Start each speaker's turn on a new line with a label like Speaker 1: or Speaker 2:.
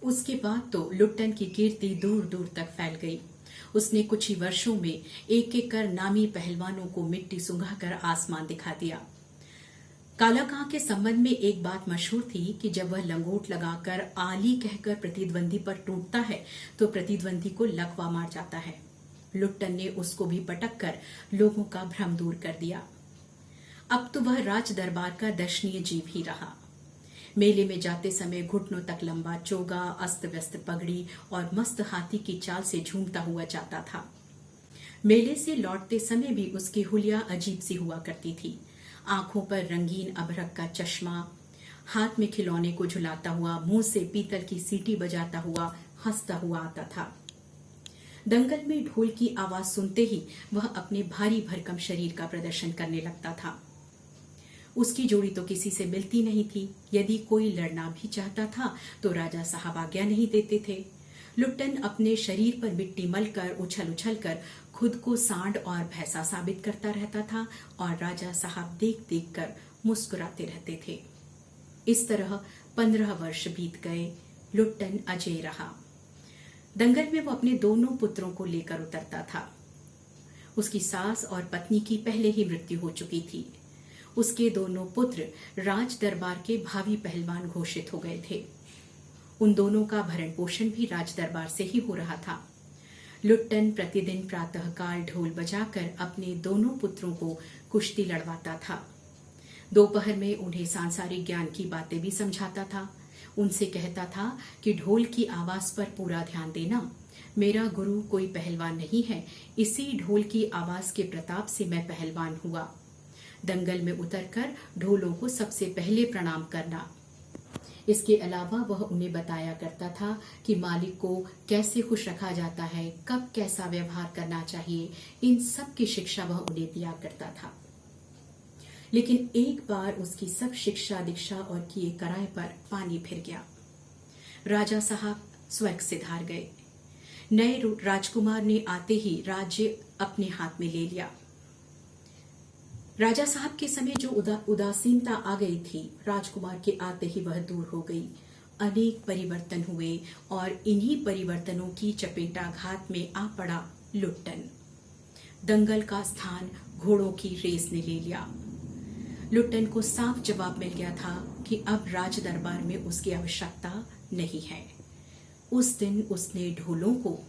Speaker 1: उसके बाद तो लुट्टन की कीर्ति दूर दूर तक फैल गई। उसने कुछ ही वर्षों में एक एक कर नामी पहलवानों को मिट्टी सुंघाकर आसमान दिखा दिया। काला कां के संबंध में एक बात मशहूर थी कि जब वह लंगोट लगाकर आली कहकर प्रतिद्वंदी पर टूटता है तो प्रतिद्वंदी को लकवा मार जाता है। लुट्टन ने उसको भी पटक कर लोगों का भ्रम दूर कर दिया। अब तो वह राज दरबार का दर्शनीय जीव ही रहा। मेले में जाते समय घुटनों तक लंबा चोगा, अस्त व्यस्त पगड़ी और मस्त हाथी की चाल से झूमता हुआ जाता था। मेले से लौटते समय भी उसकी हुलिया अजीब सी हुआ करती थी। आंखों पर रंगीन अभरक का चश्मा, हाथ में खिलौने को झुलाता हुआ, मुंह से पीतल की सीटी बजाता हुआ हंसता हुआ आता था। दंगल में ढोल की आवाज सुनते ही वह अपने भारी भरकम शरीर का प्रदर्शन करने लगता था। उसकी जोड़ी तो किसी से मिलती नहीं थी। यदि कोई लड़ना भी चाहता था तो राजा साहब आज्ञा नहीं देते थे। लुट्टन अपने शरीर पर मिट्टी मलकर उछल उछल कर खुद को सांड और भैंसा साबित करता रहता था और राजा साहब देख देख कर मुस्कुराते रहते थे। इस तरह 15 वर्ष बीत गए। लुट्टन अजय रहा। दंगल में वो अपने दोनों पुत्रों को लेकर उतरता था। उसकी सास और पत्नी की पहले ही मृत्यु हो चुकी थी। उसके दोनों पुत्र राज दरबार के भावी पहलवान घोषित हो गए थे। उन दोनों का भरण पोषण भी राज दरबार से ही हो रहा था। लुट्टन प्रतिदिन प्रातःकाल ढोल बजाकर अपने दोनों पुत्रों को कुश्ती लड़वाता था। दोपहर में उन्हें सांसारिक ज्ञान की बातें भी समझाता था। उनसे कहता था कि ढोल की आवाज पर पूरा ध्यान देना। मेरा गुरु कोई पहलवान नहीं है, इसी ढोल की आवाज के प्रताप से मैं पहलवान हुआ। दंगल में उतरकर ढोलों को सबसे पहले प्रणाम करना। इसके अलावा वह उन्हें बताया करता था कि मालिक को कैसे खुश रखा जाता है, कब कैसा व्यवहार करना चाहिए, इन सब की शिक्षा वह उन्हें दिया करता था। लेकिन एक बार उसकी सब शिक्षा दीक्षा और किए कराए पर पानी फिर गया। राजा साहब स्वर्ग से धार गए। नए राजकुमार ने आते ही राज्य अपने हाथ में ले लिया। राजा साहब के समय जो उदासीनता आ गई थी, राजकुमार के आते ही वह दूर हो गई। अनेक परिवर्तन हुए और इन्हीं परिवर्तनों की चपेटाघात में आ पड़ा लुट्टन। दंगल का स्थान घोड़ों की रेस ने ले लिया। लुट्टन को साफ जवाब मिल गया था कि अब राज दरबार में उसकी आवश्यकता नहीं है। उस दिन उसने ढोलों को